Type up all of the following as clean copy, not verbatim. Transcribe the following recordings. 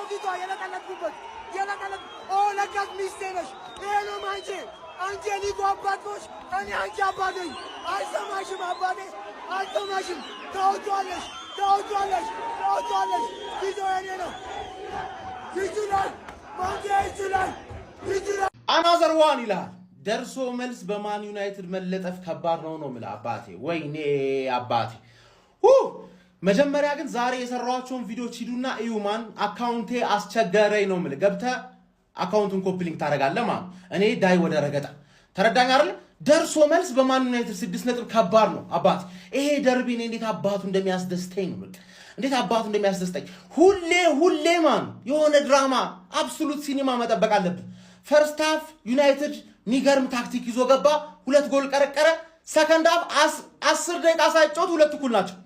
ፊቷ የለቀለቅኩበት ኦ ለካት ሚስቴ ነሽ። ይሄ ነው አንቺ የሊጉ አባት ነሽ። እኔ አንቺ አባት ነኝ። አልሰማሽም አባቴ አልሰማሽም። ታውቂዋለሽ ጊዜው የኔ ነው። ይችላል ማንቴ ይችላል። አናዘር ዋን ይላል። ደርሶ መልስ በማን ዩናይትድ መለጠፍ ከባድ ነው የምልህ አባቴ። ወይኔ አባቴ መጀመሪያ ግን ዛሬ የሰራኋቸውን ቪዲዮዎች ሂዱና እዩማን። አካውንቴ አስቸገረኝ ነው የምልህ። ገብተህ አካውንቱን ኮፒ ሊንክ ታደርጋለህ ማለት እኔ ዳይ ወደ ረገጣ ተረዳኝ አይደል? ደርሶ መልስ በማን ዩናይትድ 6 ነጥብ ከባድ ነው አባቴ። ይሄ ደርቢ እኔ እንዴት አባቱ እንደሚያስደስተኝ ነው በቃ እንዴት አባቱ እንደሚያስደስተኝ። ሁሌ ማን የሆነ ድራማ አብሶሉት ሲኒማ መጠበቅ አለብን። ፈርስት ሃፍ ዩናይትድ ሚገርም ታክቲክ ይዞ ገባ፣ 2 ጎል ቀረቀረ። ሰከንድ ሃፍ 10 ደቂቃ ሳይጫወት 2 እኩል ናቸው።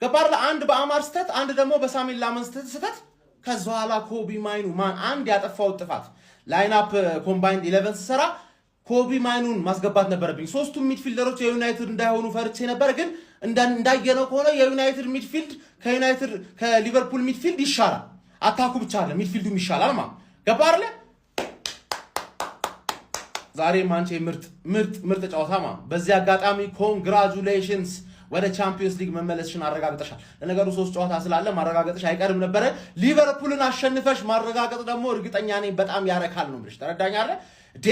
ገባር አንድ በአማር ስተት፣ አንድ ደግሞ በሳሙኤል ላመን ስተት። ከዛ በኋላ ኮቢ ማይኑ ማን አንድ ያጠፋው ጥፋት ላይን አፕ ኮምባይንድ 11 ሰራ ኮቢ ማይኑን ማስገባት ነበረብኝ። ሶስቱም ሚድፊልደሮች የዩናይትድ እንዳይሆኑ ፈርቼ ነበር፣ ግን እንዳየነው ከሆነ የዩናይትድ ሚድፊልድ ከሊቨርፑል ሚድፊልድ ይሻላል። አታኩ ብቻ አይደለም ሚድፊልዱም ይሻላል ማለት ገባር አይደል? ዛሬ ማንቼ ምርጥ ጨዋታ ማለት። በዚህ አጋጣሚ ኮንግራቹሌሽንስ ወደ ቻምፒየንስ ሊግ መመለስሽን አረጋግጠሻል። ለነገሩ 3 ጨዋታ ስላለ ማረጋገጥሽ አይቀርም ነበረ። ሊቨርፑልን አሸንፈሽ ማረጋገጥ ደግሞ እርግጠኛ ነኝ በጣም ያረካል ነው ብለሽ ተረዳኝ አይደል እንዴ?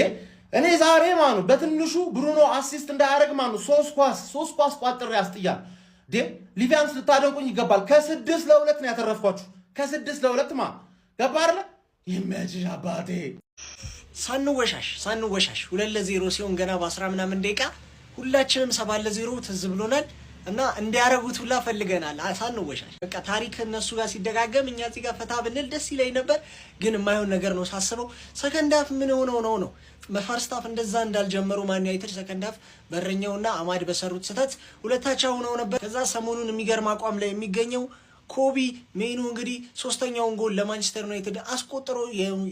እኔ ዛሬ ማኑ በትንሹ ብሩኖ አሲስት እንዳያደርግ ማኑ 3 ኳስ ቋጥሬ ያስጥያል እንዴ። ሊቪያንስ ልታደንቁኝ ይገባል። ከ6 ለ2 ነው ያተረፍኳችሁ። ከ6 ለ2 ማ ገባ አይደል? ይመችሽ አባቴ። ሳንወሻሽ 2-0 ሲሆን ገና በ10 ምናምን ደቂቃ ሁላችንም 7-0 ትዝ ብሎናል እና እንዲያረጉት ሁላ ፈልገናል። ሳንወሻሽ በቃ ታሪክ እነሱ ጋር ሲደጋገም እኛ እዚህ ጋር ፈታ ብንል ደስ ይለኝ ነበር፣ ግን የማይሆን ነገር ነው ሳስበው። ሰከንድ ሃፍ ምን ሆነው ነው ፈርስት ሃፍ እንደዛ እንዳልጀመሩ ማን ዩናይትድ ሰከንድ ሃፍ በረኛውና አማድ በሰሩት ስህተት ሁለታቸው ሆነው ነበር። ከዛ ሰሞኑን የሚገርም አቋም ላይ የሚገኘው ኮቢ ሜኑ እንግዲህ 3ኛውን ጎል ለማንቸስተር ዩናይትድ አስቆጥሮ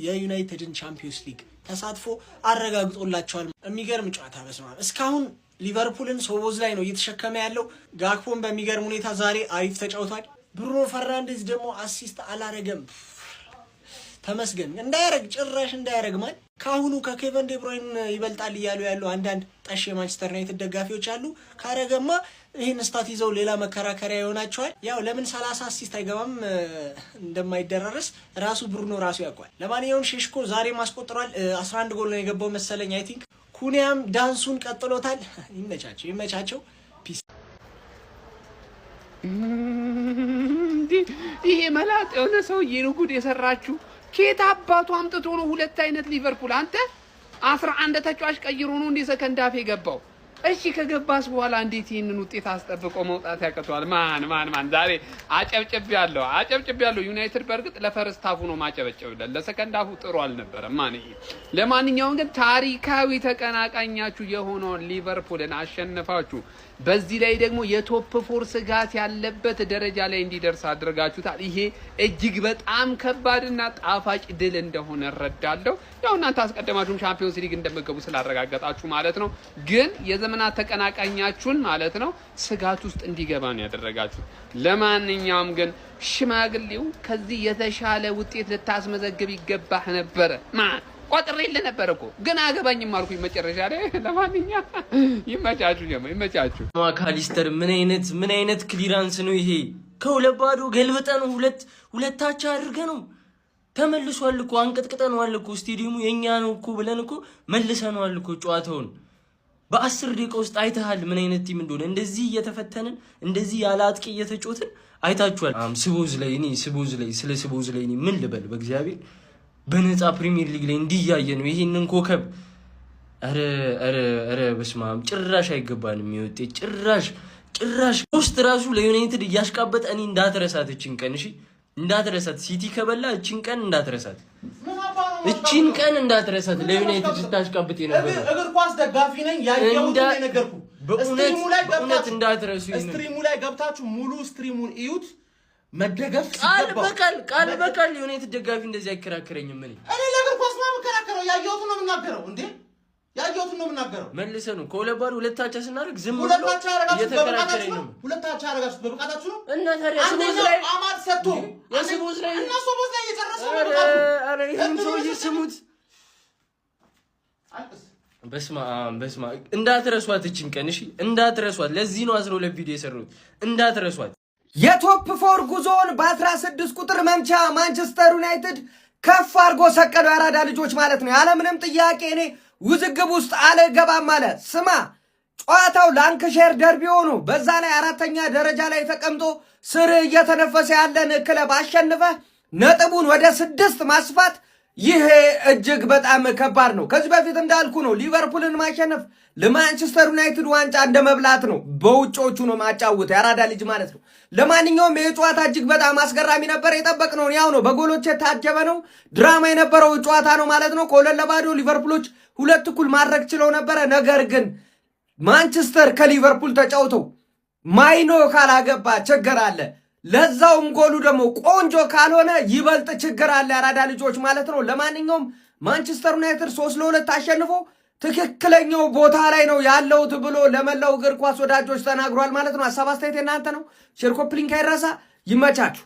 የዩናይትድን ቻምፒየንስ ሊግ ተሳትፎ አረጋግጦላቸዋል። የሚገርም ጨዋታ በስማ እስካሁን ሊቨርፑልን ሶቦዝ ላይ ነው እየተሸከመ ያለው። ጋክፖን በሚገርም ሁኔታ ዛሬ አሪፍ ተጫውቷል። ብሩኖ ፈርናንዴዝ ደግሞ አሲስት አላረገም። ተመስገን ጭራሽ እንዳያረግ ማን ካሁኑ ከኬቨን ዴብሮይን ይበልጣል እያሉ ያሉ አንዳንድ ጠሽ የማንቸስተር ዩናይትድ ደጋፊዎች አሉ። ካረገማ ይህን ስታት ይዘው ሌላ መከራከሪያ ይሆናቸዋል። ያው ለምን 30 አሲስት አይገባም እንደማይደረረስ ራሱ ብሩኖ ራሱ ያውቃል። ለማንኛውም ሼሽኮ ዛሬ ማስቆጥሯል። 11 ጎል ነው የገባው መሰለኝ አይ ቲንክ። ኩኒያም ዳንሱን ቀጥሎታል። ይመቻቸው። ፒስ። ይሄ መላጥ የሆነ ሰውዬ ነው ጉድ የሰራችሁ። ኬት አባቱ አምጥቶ ነው 2 አይነት ሊቨርፑል አንተ 11 ተጫዋች ቀይሮ ነው እንደ ሰከንድ ሃፍ የገባው። እሺ ከገባስ በኋላ እንዴት ይሄንን ውጤት አስጠብቆ መውጣት ያቀቷል? ማን ዛሬ አጨብጭቤያለሁ። ዩናይትድ በርግጥ ለፈርስት ሃፉ ነው ማጨበጨብለት፣ ለሰከንድ ሃፉ ጥሩ አልነበረም። ለማንኛውም ግን ታሪካዊ ተቀናቃኛችሁ የሆነውን ሊቨርፑልን አሸንፋችሁ በዚህ ላይ ደግሞ የቶፕ 4 ስጋት ያለበት ደረጃ ላይ እንዲደርስ አድርጋችሁታል። ይሄ እጅግ በጣም ከባድና ጣፋጭ ድል እንደሆነ እረዳለሁ። ያው እናንተ አስቀድማችሁም ቻምፒየንስ ሊግ እንደምትገቡ ስላረጋገጣችሁ ማለት ነው። ግን የዘመናት ተቀናቃኛችሁን ማለት ነው ስጋት ውስጥ እንዲገባ ነው ያደረጋችሁ። ለማንኛውም ግን ሽማግሌው ከዚህ የተሻለ ውጤት ልታስመዘግብ ይገባህ ነበረ። ቆጥሬልህ ነበር እኮ ግን አገባኝም አልኩኝ መጨረሻ ላይ። ለማንኛውም ይመቻችሁ። ማካሊስተር ምን አይነት ክሊራንስ ነው ይሄ? ከሁለት ባዶ ገልብጠን ሁለታቻ አድርገ ነው ተመልሷል እኮ አንቀጥቅጠነዋል እኮ። ስቴዲየሙ የኛ ነው እኮ ብለን እኮ መልሰነዋል እኮ። ጨዋታውን በ10 ደቂቃ ውስጥ አይተሃል ምን አይነት ቲም እንደሆነ። እንደዚህ እየተፈተንን እንደዚህ ያለ አጥቂ እየተጫወትን አይታችኋል። ስቦዝ ላይ ምን ልበል በእግዚአብሔር በነፃ ፕሪሚየር ሊግ ላይ እንዲያየን ነው ይሄንን ኮከብ። አረ በስመ አብ ጭራሽ አይገባንም ይወጤ ጭራሽ ውስጥ ራሱ ለዩናይትድ እያሽቃበጠ እኔ እንዳትረሳት እቺን ቀን እሺ፣ እንዳትረሳት ሲቲ ከበላ እቺን ቀን እንዳትረሳት፣ ለዩናይትድ ስታሽቃበጥ የነበረው እግር ኳስ ደጋፊ ነኝ ያየሁት ነገርኩ። በእውነት እንዳትረሱ። ስትሪሙ ላይ ገብታችሁ ሙሉ ስትሪሙን እዩት። መደገፍ ቃል በቃል ዩናይትድ ደጋፊ እንደዚህ አይከራከረኝም። እኔ ለእግር ኳስ ነው የምከራከረው፣ ያየሁት ነው የምናገረው እንዴ። ያየሁትን ነው የምናገረው። መልሰህ ነው ከሁለት ሁለታቻ ስናደርግ ዝም ብሎ እየተከራከረኝ ነው። ሁለታቻ አረጋችሁ በብቃታችሁ ነው። እና ታዲያ ስሙዝ ላይ አማድ ሰጥቶ የስሙዝ ላይ እና ስሙዝ ላይ እየጨረሰ ነው። አረ ይሄን ሰውዬ ስሙት። በስማ እንዳትረሷት እቺን ቀን እሺ፣ እንዳትረሷት። ለዚህ ነው 12 ቪዲዮ የሰሩት። እንዳትረሷት። የቶፕ ፎር ጉዞውን በ16 ቁጥር መምቻ ማንቸስተር ዩናይትድ ከፍ አድርጎ ሰቀለው። ያራዳ ልጆች ማለት ነው። ያለምንም ጥያቄ እኔ ውዝግብ ውስጥ አልገባም አለ። ስማ ጨዋታው ላንክሼር ደርቢ ሆኖ በዛ ላይ 4ኛ ደረጃ ላይ ተቀምጦ ስር እየተነፈሰ ያለን ክለብ አሸንፈ ነጥቡን ወደ 6 ማስፋት ይሄ እጅግ በጣም ከባድ ነው። ከዚህ በፊት እንዳልኩ ነው ሊቨርፑልን ማሸነፍ ለማንቸስተር ዩናይትድ ዋንጫ እንደ መብላት ነው። በውጮቹ ነው ማጫወት ያራዳ ልጅ ማለት ነው። ለማንኛውም ይህ ጨዋታ እጅግ በጣም አስገራሚ ነበር። የጠበቅነው ያው ነው። በጎሎች የታጀበ ነው። ድራማ የነበረው ጨዋታ ነው ማለት ነው። ከ2-0 ሊቨርፑሎች 2 እኩል ማድረግ ችለው ነበረ። ነገር ግን ማንቸስተር ከሊቨርፑል ተጫውተው ማይኖ ካላገባ ችግር አለ። ለዛውም ጎሉ ደግሞ ቆንጆ ካልሆነ ይበልጥ ችግር አለ። ያራዳ ልጆች ማለት ነው። ለማንኛውም ማንቸስተር ዩናይትድ 3-2 አሸንፎ ትክክለኛው ቦታ ላይ ነው ያለውት ብሎ ለመላው እግር ኳስ ወዳጆች ተናግሯል ማለት ነው። ሐሳብ አስተያየት እናንተ ነው። ሼር ኮፒ ሊንክ አይረሳ። ይመቻችሁ።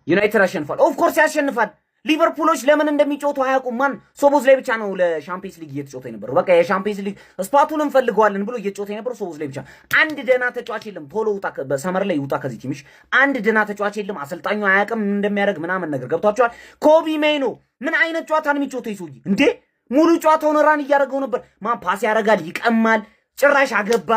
ዩናይትድ አሸንፏል። ኦፍ ኮርስ ያሸንፋል። ሊቨርፑሎች ለምን እንደሚጫወቱ አያውቁም። ማን ሶቦዝ ላይ ብቻ ነው ለሻምፒየንስ ሊግ እየተጫወተ የነበረው። በቃ የሻምፒየንስ ሊግ ስፓቱን እንፈልገዋለን ብሎ እየተጫወተ የነበረው ሶቦዝ ላይ ብቻ። አንድ ደና ተጫዋች የለም። ቶሎ ውጣ፣ በሰመር ላይ ውጣ ከዚህ ቲምሽ። አንድ ደና ተጫዋች የለም። አሰልጣኙ አያውቅም እንደሚያደርግ ምናምን ነገር ገብቷቸዋል። ኮቢ ሜይኖ ምን አይነት ጨዋታ ነው የሚጫወተው ይሱይ እንዴ? ሙሉ ጨዋታውን ራን እያደረገው ነበር። ማን ፓስ ያደርጋል፣ ይቀማል፣ ጭራሽ አገባ።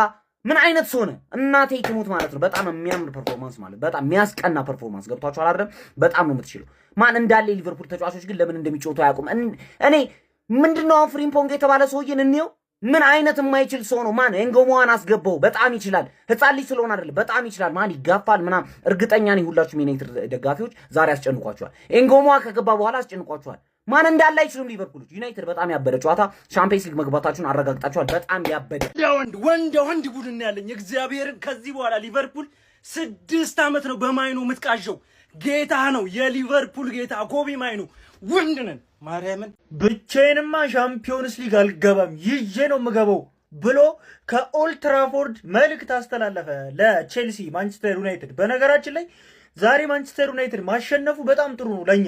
ምን አይነት ሰው ነው? እናቴ ትሙት ማለት ነው። በጣም የሚያምር ፐርፎርማንስ ማለት በጣም የሚያስቀና ፐርፎርማንስ ገብቷቸዋል አይደል? በጣም ነው የምትችለው። ማን እንዳለ ሊቨርፑል ተጫዋቾች ግን ለምን እንደሚጫወቱ አያውቁም። እኔ ምንድነው ፍሪምፖንግ የተባለ ሰውዬን እንየው። ምን አይነት የማይችል ሰው ነው? ማን ኤንጎሞዋን አስገባው። በጣም ይችላል። ህፃን ልጅ ስለሆነ አይደለም፣ በጣም ይችላል። ማን ይጋፋል ምናምን። እርግጠኛ ነኝ ሁላችሁም ዩናይትድ ደጋፊዎች ዛሬ አስጨንቋቸዋል። ኤንጎሞዋ ከገባ በኋላ አስጨንቋቸዋል። ማን እንዳለ አይችሉም ሊቨርፑሎች። ዩናይትድ በጣም ያበደ ጨዋታ ሻምፒየንስ ሊግ መግባታችሁን አረጋግጣችኋል። በጣም ያበደ ወንድ ቡድን ያለኝ እግዚአብሔርን። ከዚህ በኋላ ሊቨርፑል 6 ዓመት ነው በማይኑ የምትቃዠው። ጌታ ነው የሊቨርፑል ጌታ ኮቢ ማይኑ። ወንድ ነን ማርያምን። ብቻዬንማ ሻምፒዮንስ ሊግ አልገባም ይዤ ነው የምገባው ብሎ ከኦልትራፎርድ መልእክት አስተላለፈ ለቼልሲ ማንቸስተር ዩናይትድ። በነገራችን ላይ ዛሬ ማንቸስተር ዩናይትድ ማሸነፉ በጣም ጥሩ ነው ለኛ።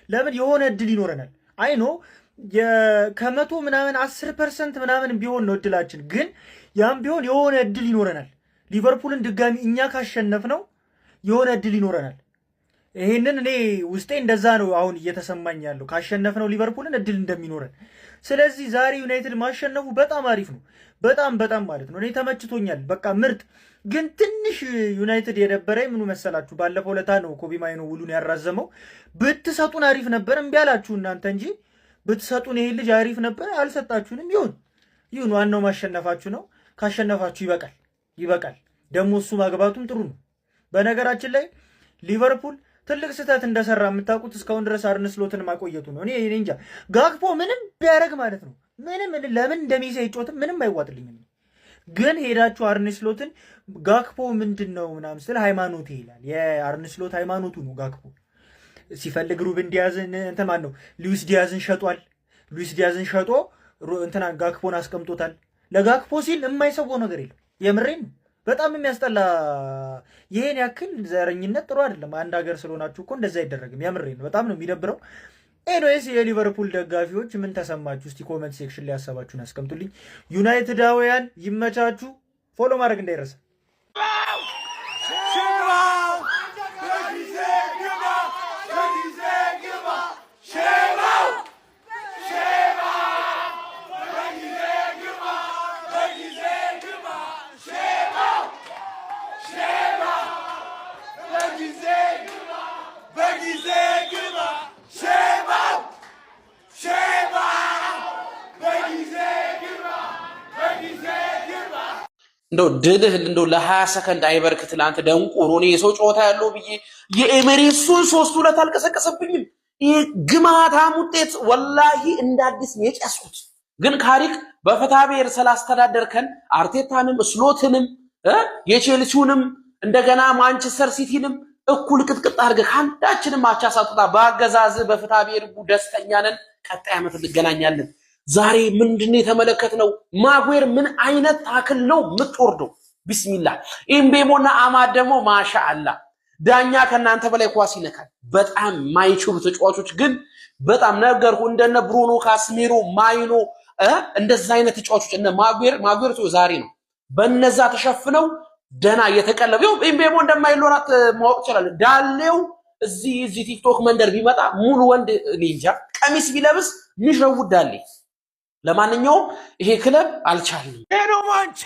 ለምን የሆነ እድል ይኖረናል። አይኖ ከመቶ ምናምን 10% ምናምን ቢሆን ነው እድላችን፣ ግን ያም ቢሆን የሆነ እድል ይኖረናል። ሊቨርፑልን ድጋሚ እኛ ካሸነፍ ነው የሆነ እድል ይኖረናል። ይሄንን እኔ ውስጤ እንደዛ ነው አሁን እየተሰማኝ ያለው፣ ካሸነፍ ነው ሊቨርፑልን እድል እንደሚኖረን። ስለዚህ ዛሬ ዩናይትድ ማሸነፉ በጣም አሪፍ ነው። በጣም ማለት ነው። እኔ ተመችቶኛል። በቃ ምርጥ። ግን ትንሽ ዩናይትድ የደበረኝ ምኑ መሰላችሁ? ባለፈው ለታ ነው ኮቢ ማይኖ ውሉን ያራዘመው። ብትሰጡን አሪፍ ነበር። እምቢ አላችሁ እናንተ እንጂ ብትሰጡን ይሄ ልጅ አሪፍ ነበር። አልሰጣችሁንም። ይሁን ዋናው ማሸነፋችሁ ነው። ካሸነፋችሁ ይበቃል። ደግሞ እሱ ማግባቱም ጥሩ ነው። በነገራችን ላይ ሊቨርፑል ትልቅ ስህተት እንደሰራ የምታውቁት እስካሁን ድረስ አርነ ስሎትን ማቆየቱ ነው። እኔ እንጃ ጋክፖ ምንም ቢያደርግ ማለት ነው ለምን እንደሚሰ ይጮትም ምንም አይዋጥልኝም። ግን ሄዳችሁ አርነ ስሎትን ጋክፖ ምንድነው ምናምን ስለ ሃይማኖት ይላል። የአርነ ስሎት ሃይማኖቱ ነው ጋክፖ። ሲፈልግ ሩበን ዲያዝን እንትን ማን ነው ሉዊስ ዲያዝን ሸጧል። ሉዊስ ዲያዝን ሸጦ እንትና ጋክፖን አስቀምጦታል። ለጋክፖ ሲል የማይሰው ነገር የለም። የምሬን በጣም የሚያስጠላ። ይሄን ያክል ዘረኝነት ጥሩ አይደለም። አንድ ሀገር ስለሆናችሁ እኮ እንደዛ አይደረግም። የምሬን በጣም ነው የሚደብረው። ኤኒዌይስ የሊቨርፑል ደጋፊዎች ምን ተሰማችሁ? እስቲ ኮሜንት ሴክሽን ላይ ሀሳባችሁን አስቀምጡልኝ። ዩናይትዳውያን ይመቻችሁ። ፎሎ ማድረግ እንዳይረሳ። እንደው ድልህ እንደው ለ20 ሰከንድ አይበርክት። ለአንተ ደንቆሮ ነው የሰው ጨዋታ ያለው ብዬ የኤሜሬሱን 3-2 አልቀሰቀሰብኝም። ይሄ ግማታም ውጤት ወላሂ እንደ አዲስ የጨስኩት። ግን ካሪክ በፈታቤር ስላስተዳደርከን አርቴታንም ስሎትንም የቼልሲውንም እንደገና ማንቸስተር ሲቲንም እኩል ቅጥቅጥ አድርገህ አንዳችንም አቻ ሳትወጣ በአገዛዝ በፈታቤር ደስተኛ ነን። ቀጣይ ዓመት እንገናኛለን። ዛሬ ምንድነው የተመለከትነው? ማጉዌር ምን አይነት ታክል ነው የምትወርደው? ቢስሚላህ ኢምቤሞና አማድ ደግሞ ማሻአላ ዳኛ ከናንተ በላይ ኳስ ይነካል። በጣም ማይችሉ ተጫዋቾች ግን በጣም ነገርኩ እንደነ ብሩኖ ካስሜሮ ማይኖ እንደዛ አይነት ተጫዋቾች እነ ማጉዌር ዛሬ ነው በነዛ ተሸፍነው ደና የተቀለበው ኢምቤሞ እንደማይሎራት ማወቅ ይችላል። ዳሌው እዚህ ቲክቶክ መንደር ቢመጣ ሙሉ ወንድ ሊንጃ ቀሚስ ቢለብስ ሚሽረውድ ዳሌ። ለማንኛውም ይሄ ክለብ አልቻለም። ሄዶ ማንቼ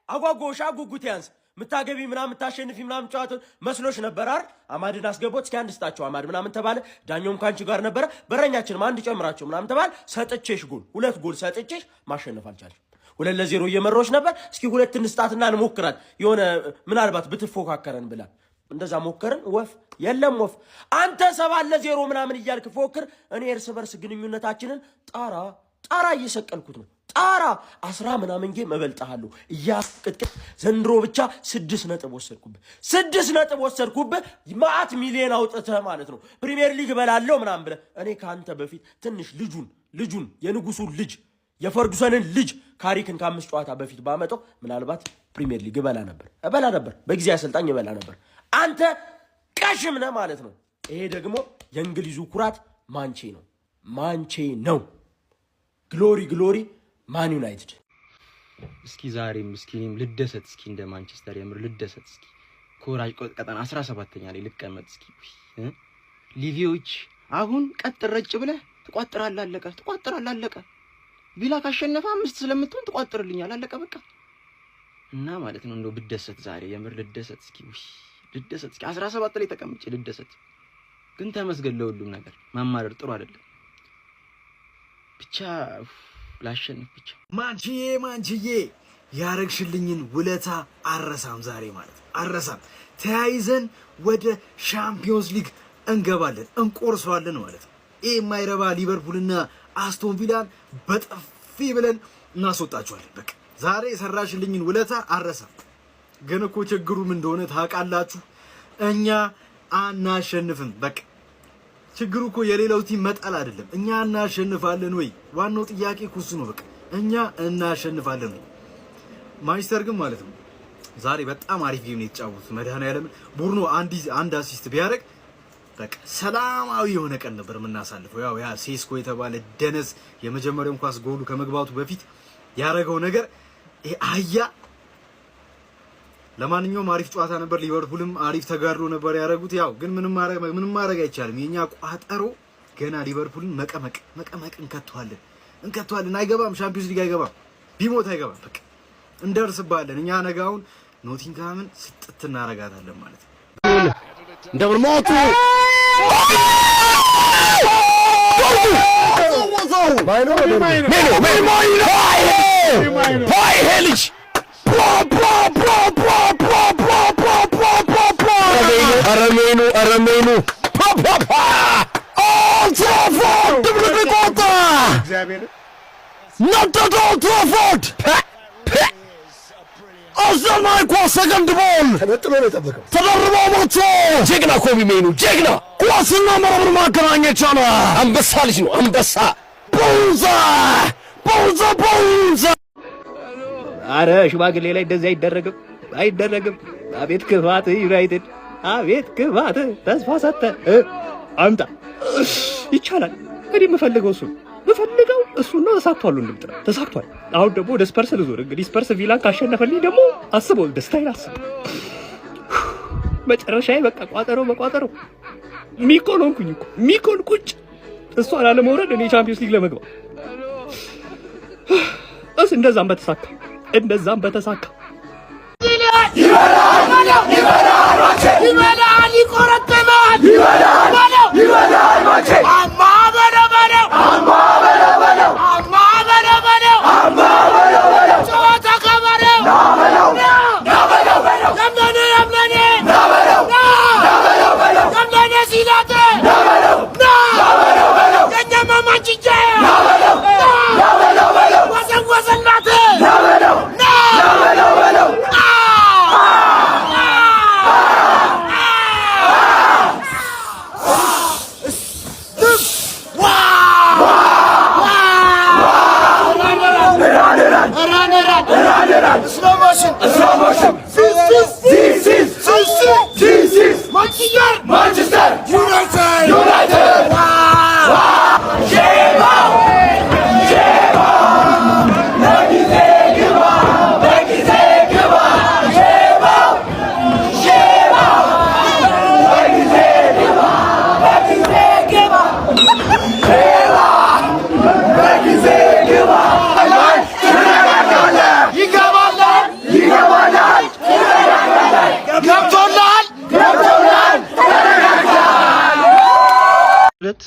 አጓጎሻ ጉጉት ያንስ ምታገቢ ምናምን ታሸንፊ ምናምን ጫወት መስሎሽ ነበር አይደል? አማድን አስገቦት እስኪ አንድ ስጣቸው አማድ ምናምን ተባለ። ዳኛውም ካንቺ ጋር ነበር። በረኛችንም አንድ ጨምራቸው ምናምን ተባለ። ሰጥቼሽ ሁለት ጎል ሰጥቼሽ ማሸነፍ አልቻልሽ። 2-0 እየመሮሽ ነበር። እስኪ ሁለት እንስጣትና እንሞክራት የሆነ ምናልባት ብትፎካከረን ብላ እንደዛ ሞከርን። ወፍ የለም ወፍ። አንተ 7-0 ምናምን እያልክ ፎክር። እኔ እርስ በርስ ግንኙነታችንን ጣራ እየሰቀልኩት ነው። ጣራ 10 ምናምን ጌም እበልጣለሁ እያስቅጥቅ ዘንድሮ ብቻ 6 ነጥብ ወሰድኩብህ። ማአት ሚሊዮን አውጥተህ ማለት ነው ፕሪሚየር ሊግ እበላለሁ ምናምን ብለህ እኔ ካንተ በፊት ትንሽ ልጁን የንጉሱን ልጅ የፈርጉሰንን ልጅ ካሪክን ከ5 ጨዋታ በፊት ባመጣው ምናልባት ፕሪሚየር ሊግ እበላ ነበር በጊዜ አሰልጣኝ እበላ ነበር። አንተ ቀሽም ነህ ማለት ነው። ይሄ ደግሞ የእንግሊዙ ኩራት ማንቼ ነው። ግሎሪ ማን ዩናይትድ። እስኪ ዛሬም እኔም ልደሰት እስኪ እንደ ማንቸስተር የምር ልደሰት እስኪ ኮራጅ ቀጠና 17ኛ ላይ ልቀመጥ እስኪ። ሊቪዎች አሁን ቀጥ ረጭ ብለህ ትቋጥራለህ አለቀ። ቢላ ካሸነፈ 5 ስለምትሆን ትቋጥርልኛል አለቀ በቃ። እና ማለት ነው እንደው ብደሰት ዛሬ የምር ልደሰት እስኪ 17 ላይ ተቀምጬ ልደሰት። ግን ተመስገን ለሁሉም ነገር። ማማረር ጥሩ አይደለም። ብቻ ላሸንፍ ብቻ። ማንቺዬ ያረግሽልኝን ውለታ አረሳም ዛሬ ማለት አረሳም። ተያይዘን ወደ ሻምፒዮንስ ሊግ እንገባለን እንቆርሰዋለን ማለት ነው። ይሄ የማይረባ ሊቨርፑልና አስቶን ቪላን በጥፊ ብለን እናስወጣቸዋለን። በቃ ዛሬ የሰራሽልኝን ውለታ አረሳም። ግን እኮ ችግሩ ምን እንደሆነ ታውቃላችሁ? እኛ አናሸንፍም። በቃ ችግሩ እኮ የሌላው ቲም መጣል አይደለም። እኛ እናሸንፋለን ወይ? ዋናው ጥያቄ እኮ እሱ ነው። በቃ እኛ እናሸንፋለን ወይ? ማንቸስተር ግን ማለት ነው ዛሬ በጣም አሪፍ ጌም ነው የተጫወቱት። መድኃኒዓለም ቡርኖ አንድ አሲስት ቢያደርግ በቃ ሰላማዊ የሆነ ቀን ነበር የምናሳልፈው። ያ ሴስኮ የተባለ ደነስ የመጀመሪያውን ኳስ ጎሉ ከመግባቱ በፊት ያደረገው ነገር አያ። ለማንኛውም አሪፍ ጨዋታ ነበር። ሊቨርፑልም አሪፍ ተጋድሎ ነበር ያደረጉት። ያው ግን ምንም ማድረግ አይቻልም። የኛ ቋጠሮ ገና ሊቨርፑልን መቀመቅ እንከተዋለን። አይገባም፣ ሻምፒዮንስ ሊግ አይገባም፣ ቢሞት አይገባም። በቃ እንደርስባለን። እኛ ነገውን ኖቲንግሃምን ስጥት እናረጋታለን ማለት ነው። እንደምን ሞቱ አረሜኑ ትራፎርድ ብልቆጣ ነጠቶ ትራፎርድ አዘናይ ኳስ ሰከንድ ቦል ተበጥሎ ነው የጠበቀው። ተደርቦ ሞቶ ጀግና ኮቢ ሜኑ ጀግና ኳስና መረብን ማገናኘት ቻለ። አንበሳ ልጅ ነው አንበሳ። ቦንዛ አረ ሽማግሌ ላይ እንደዚህ አይደረግም። አቤት ክፋት ዩናይትድ፣ አቤት ክፋት። ተስፋ ሰጠ አምጣ ይቻላል። እኔ የምፈልገው እሱና ተሳክቷል። እንደምጥራ ተሳክቷል። አሁን ደግሞ ወደ ስፐርስ ልዞር። እንግዲህ ስፐርስ ቪላን ካሸነፈልኝ ደግሞ አስበው ደስታዬን አስበው። መጨረሻዬ በቃ ቋጠሮ ሚኮን ሆንኩኝ እኮ ሚኮን ቁጭ እሷን አለመውረድ እኔ ቻምፒዮንስ ሊግ ለመግባት እንደዛም በተሳካ ይበላል ይቆረጥማል motion. Slow motion. This is Manchester United.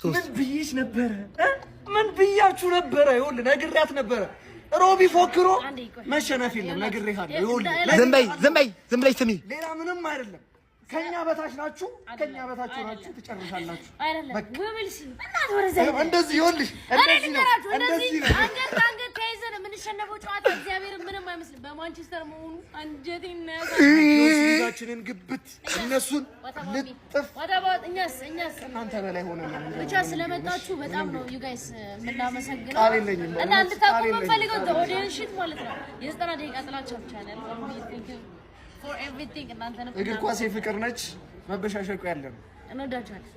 ምን ብዬሽ ነበረ? ምን ብያችሁ ነበረ? ይኸውልህ ነግሬያት ነበረ። ሮቢ ፎክሮ መሸነፍ የለም ነግሬሃለሁ። ይኸውልህ ዝም በይ ስሚ። ሌላ ምንም አይደለም። ከኛ በታች ናችሁ፣ ከኛ በታች ናችሁ፣ ትጨርሳላችሁ። እንደዚህ ይኸውልህ፣ እንደዚህ ነው። አንገት ተይዘን የምንሸነፈው ጨዋታ እግዚአብሔር ምንም አይመስልም። በማንቸስተር መሆኑ አንጀቴን ነው ያዛችንን ግብት እነሱን ልጥፍ እኛስ እናንተ በላይ ሆነና ብቻ ስለመጣችሁ በጣም ነው ዩ ጋይስ የምናመሰግነው። እና እንድታውቁ የምንፈልገው ኦዲየንስ ሺት ማለት ነው የ90 ደቂቃ ጥላቻ ብቻ ነው for everything እናንተ ነው። እግር ኳስ የፍቅር ነች፣ መበሻሸቁ ያለ ነው። እንወዳችኋለን።